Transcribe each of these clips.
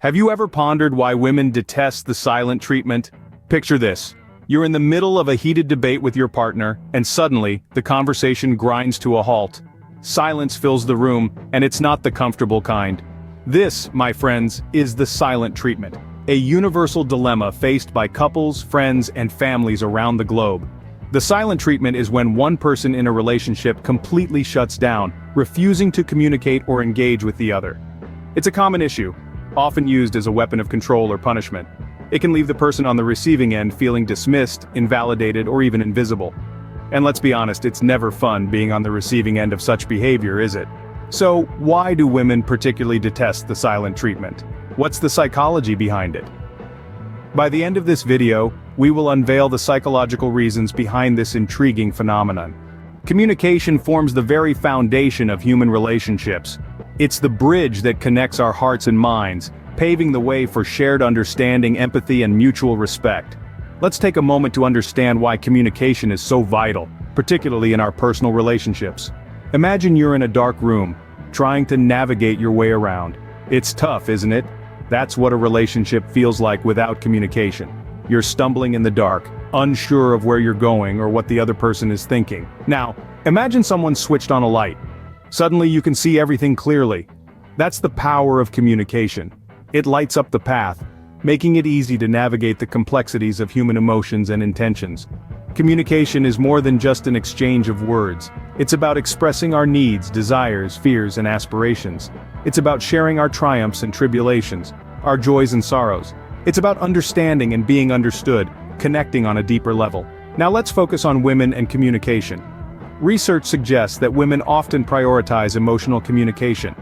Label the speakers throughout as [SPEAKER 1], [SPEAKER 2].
[SPEAKER 1] Have you ever pondered why women detest the silent treatment? Picture this. You're in the middle of a heated debate with your partner, and suddenly, the conversation grinds to a halt. Silence fills the room, and it's not the comfortable kind. This, my friends, is the silent treatment. A universal dilemma faced by couples, friends, and families around the globe. The silent treatment is when one person in a relationship completely shuts down, refusing to communicate or engage with the other. It's a common issue, often used as a weapon of control or punishment. It can leave the person on the receiving end feeling dismissed, invalidated, or even invisible. And let's be honest, it's never fun being on the receiving end of such behavior, is it? So, why do women particularly detest the silent treatment? What's the psychology behind it? By the end of this video, we will unveil the psychological reasons behind this intriguing phenomenon. Communication forms the very foundation of human relationships. It's the bridge that connects our hearts and minds, paving the way for shared understanding, empathy, and mutual respect. Let's take a moment to understand why communication is so vital, particularly in our personal relationships. Imagine you're in a dark room, trying to navigate your way around. It's tough, isn't it? That's what a relationship feels like without communication. You're stumbling in the dark, unsure of where you're going or what the other person is thinking. Now, imagine someone switched on a light. Suddenly you can see everything clearly. That's the power of communication. It lights up the path, making it easy to navigate the complexities of human emotions and intentions. Communication is more than just an exchange of words. It's about expressing our needs, desires, fears, and aspirations. It's about sharing our triumphs and tribulations, our joys and sorrows. It's about understanding and being understood, connecting on a deeper level. Now let's focus on women and communication. Research suggests that women often prioritize emotional communication.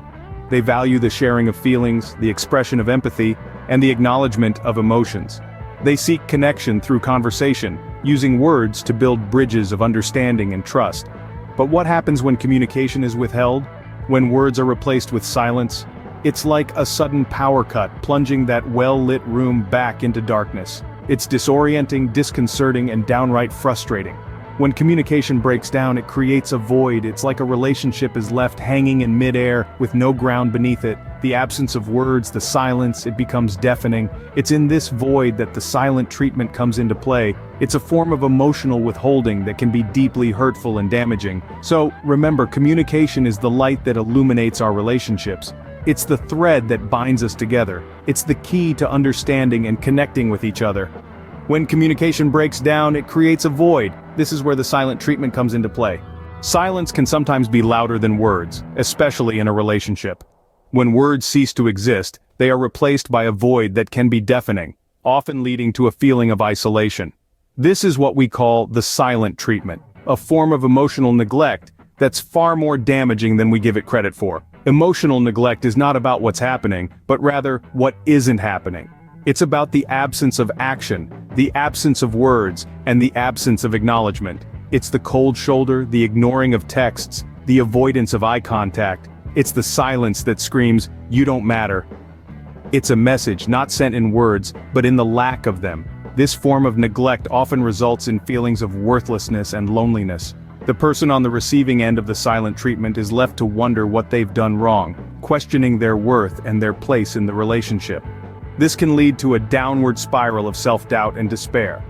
[SPEAKER 1] They value the sharing of feelings, the expression of empathy, and the acknowledgement of emotions. They seek connection through conversation, using words to build bridges of understanding and trust. But what happens when communication is withheld? When words are replaced with silence? It's like a sudden power cut, plunging that well-lit room back into darkness. It's disorienting, disconcerting, and downright frustrating. When communication breaks down, it creates a void. It's like a relationship is left hanging in midair with no ground beneath it. The absence of words, the silence, it becomes deafening. It's in this void that the silent treatment comes into play. It's a form of emotional withholding that can be deeply hurtful and damaging. So, remember, communication is the light that illuminates our relationships. It's the thread that binds us together. It's the key to understanding and connecting with each other. When communication breaks down, it creates a void. This is where the silent treatment comes into play. Silence can sometimes be louder than words, especially in a relationship. When words cease to exist, they are replaced by a void that can be deafening, often leading to a feeling of isolation. This is what we call the silent treatment, a form of emotional neglect that's far more damaging than we give it credit for. Emotional neglect is not about what's happening, but rather what isn't happening. It's about the absence of action, the absence of words, and the absence of acknowledgement. It's the cold shoulder, the ignoring of texts, the avoidance of eye contact. It's the silence that screams, "You don't matter." It's a message not sent in words, but in the lack of them. This form of neglect often results in feelings of worthlessness and loneliness. The person on the receiving end of the silent treatment is left to wonder what they've done wrong, questioning their worth and their place in the relationship. This can lead to a downward spiral of self-doubt and despair.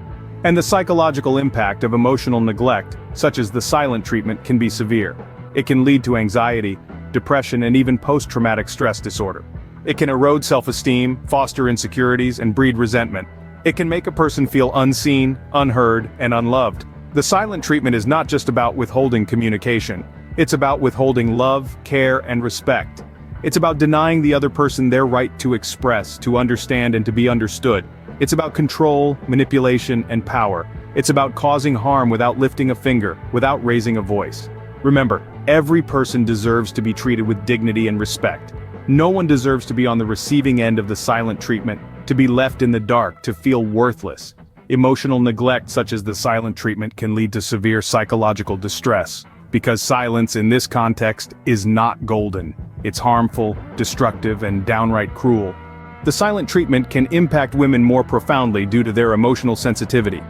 [SPEAKER 1] And the psychological impact of emotional neglect, such as the silent treatment, can be severe. It can lead to anxiety, depression, and even post-traumatic stress disorder. It can erode self-esteem, foster insecurities, and breed resentment. It can make a person feel unseen, unheard, and unloved. The silent treatment is not just about withholding communication. It's about withholding love, care, and respect. It's about denying the other person their right to express, to understand, and to be understood. It's about control, manipulation, and power. It's about causing harm without lifting a finger, without raising a voice. Remember, every person deserves to be treated with dignity and respect. No one deserves to be on the receiving end of the silent treatment, to be left in the dark, to feel worthless. Emotional neglect such as the silent treatment can lead to severe psychological distress, because silence in this context is not golden. It's harmful, destructive, and downright cruel. The silent treatment can impact women more profoundly due to their emotional sensitivity.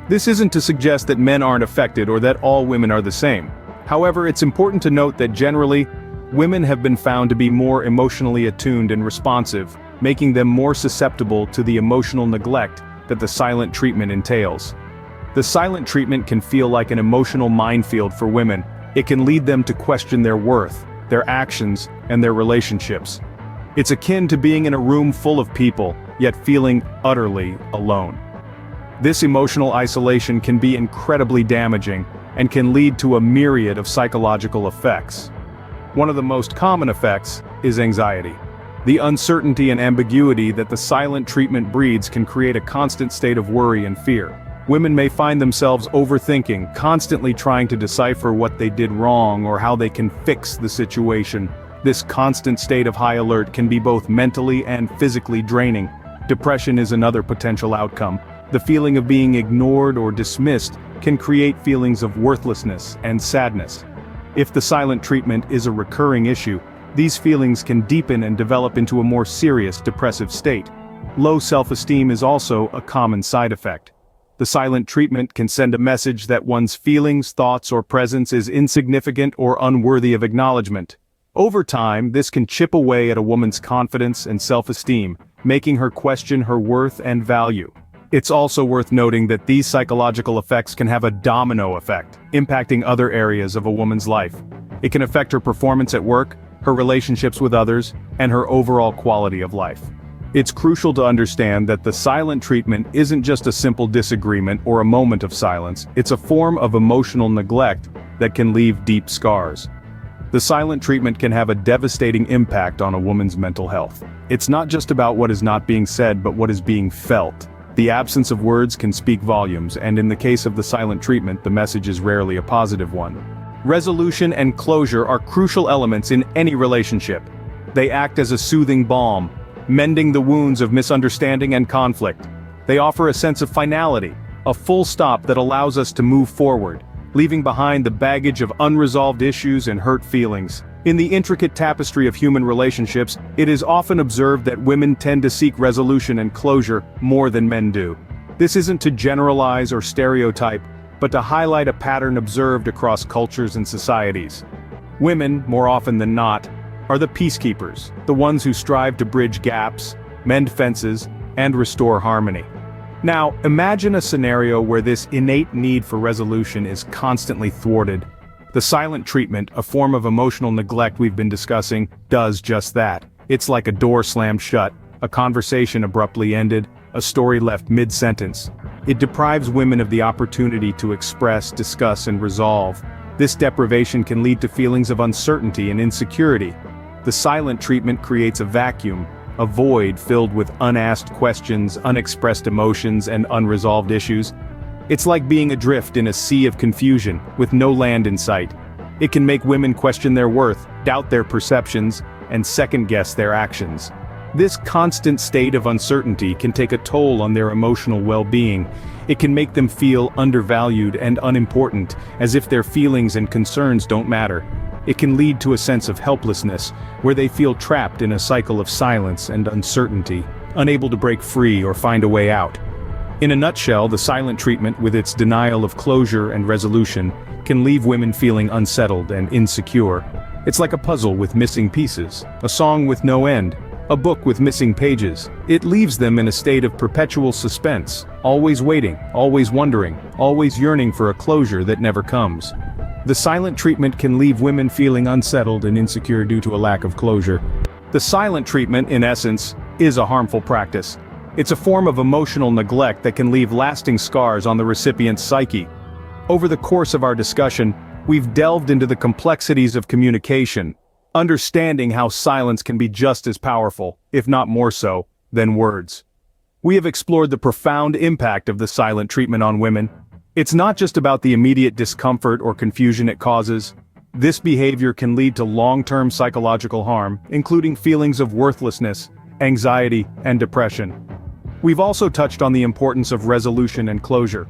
[SPEAKER 1] This isn't to suggest that men aren't affected or that all women are the same. However, it's important to note that generally, women have been found to be more emotionally attuned and responsive, making them more susceptible to the emotional neglect that the silent treatment entails. The silent treatment can feel like an emotional minefield for women. It can lead them to question their worth, their actions, and their relationships. It's akin to being in a room full of people, yet feeling utterly alone. This emotional isolation can be incredibly damaging and can lead to a myriad of psychological effects. One of the most common effects is anxiety. The uncertainty and ambiguity that the silent treatment breeds can create a constant state of worry and fear. Women may find themselves overthinking, constantly trying to decipher what they did wrong or how they can fix the situation. This constant state of high alert can be both mentally and physically draining. Depression is another potential outcome. The feeling of being ignored or dismissed can create feelings of worthlessness and sadness. If the silent treatment is a recurring issue, these feelings can deepen and develop into a more serious depressive state. Low self-esteem is also a common side effect. The silent treatment can send a message that one's feelings, thoughts, or presence is insignificant or unworthy of acknowledgement. Over time, this can chip away at a woman's confidence and self-esteem, making her question her worth and value. It's also worth noting that these psychological effects can have a domino effect, impacting other areas of a woman's life. It can affect her performance at work, her relationships with others, and her overall quality of life. It's crucial to understand that the silent treatment isn't just a simple disagreement or a moment of silence, it's a form of emotional neglect that can leave deep scars. The silent treatment can have a devastating impact on a woman's mental health. It's not just about what is not being said but what is being felt. The absence of words can speak volumes, and in the case of the silent treatment, the message is rarely a positive one. Resolution and closure are crucial elements in any relationship. They act as a soothing balm, mending the wounds of misunderstanding and conflict. They offer a sense of finality, a full stop that allows us to move forward, leaving behind the baggage of unresolved issues and hurt feelings. In the intricate tapestry of human relationships, it is often observed that women tend to seek resolution and closure more than men do. This isn't to generalize or stereotype, but to highlight a pattern observed across cultures and societies. Women, more often than not, are the peacekeepers, the ones who strive to bridge gaps, mend fences, and restore harmony. Now, imagine a scenario where this innate need for resolution is constantly thwarted. The silent treatment, a form of emotional neglect we've been discussing, does just that. It's like a door slammed shut, a conversation abruptly ended, a story left mid-sentence. It deprives women of the opportunity to express, discuss, and resolve. This deprivation can lead to feelings of uncertainty and insecurity. The silent treatment creates a vacuum, a void filled with unasked questions, unexpressed emotions, and unresolved issues. It's like being adrift in a sea of confusion, with no land in sight. It can make women question their worth, doubt their perceptions, and second-guess their actions. This constant state of uncertainty can take a toll on their emotional well-being. It can make them feel undervalued and unimportant, as if their feelings and concerns don't matter. It can lead to a sense of helplessness, where they feel trapped in a cycle of silence and uncertainty, unable to break free or find a way out. In a nutshell, the silent treatment, with its denial of closure and resolution, can leave women feeling unsettled and insecure. It's like a puzzle with missing pieces, a song with no end, a book with missing pages. It leaves them in a state of perpetual suspense, always waiting, always wondering, always yearning for a closure that never comes. The silent treatment can leave women feeling unsettled and insecure due to a lack of closure. The silent treatment, in essence, is a harmful practice. It's a form of emotional neglect that can leave lasting scars on the recipient's psyche. Over the course of our discussion, we've delved into the complexities of communication, understanding how silence can be just as powerful, if not more so, than words. We have explored the profound impact of the silent treatment on women. It's not just about the immediate discomfort or confusion it causes. This behavior can lead to long-term psychological harm, including feelings of worthlessness, anxiety, and depression. We've also touched on the importance of resolution and closure.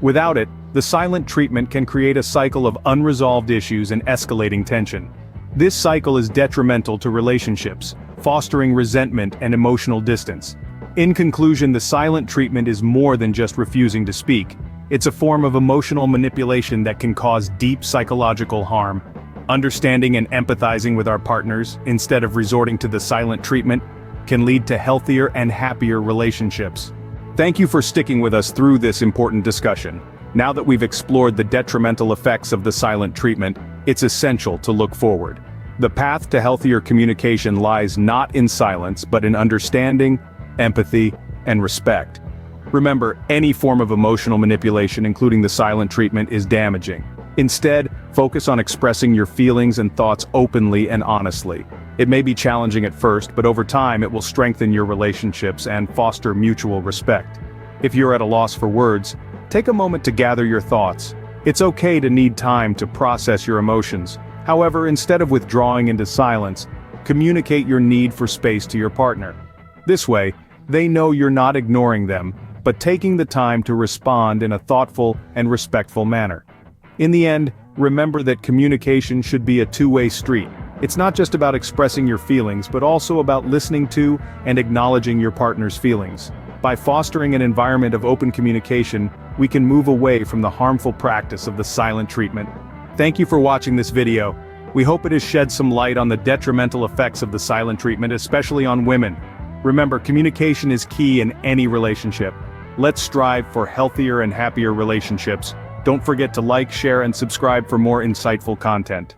[SPEAKER 1] Without it, the silent treatment can create a cycle of unresolved issues and escalating tension. This cycle is detrimental to relationships, fostering resentment and emotional distance. In conclusion, the silent treatment is more than just refusing to speak. It's a form of emotional manipulation that can cause deep psychological harm. Understanding and empathizing with our partners, instead of resorting to the silent treatment, can lead to healthier and happier relationships. Thank you for sticking with us through this important discussion. Now that we've explored the detrimental effects of the silent treatment, it's essential to look forward. The path to healthier communication lies not in silence, but in understanding, empathy, and respect. Remember, any form of emotional manipulation, including the silent treatment, is damaging. Instead, focus on expressing your feelings and thoughts openly and honestly. It may be challenging at first, but over time it will strengthen your relationships and foster mutual respect. If you're at a loss for words, take a moment to gather your thoughts. It's okay to need time to process your emotions. However, instead of withdrawing into silence, communicate your need for space to your partner. This way, they know you're not ignoring them, but taking the time to respond in a thoughtful and respectful manner. In the end, remember that communication should be a two-way street. It's not just about expressing your feelings, but also about listening to and acknowledging your partner's feelings. By fostering an environment of open communication, we can move away from the harmful practice of the silent treatment. Thank you for watching this video. We hope it has shed some light on the detrimental effects of the silent treatment, especially on women. Remember, communication is key in any relationship. Let's strive for healthier and happier relationships. Don't forget to like, share, and subscribe for more insightful content.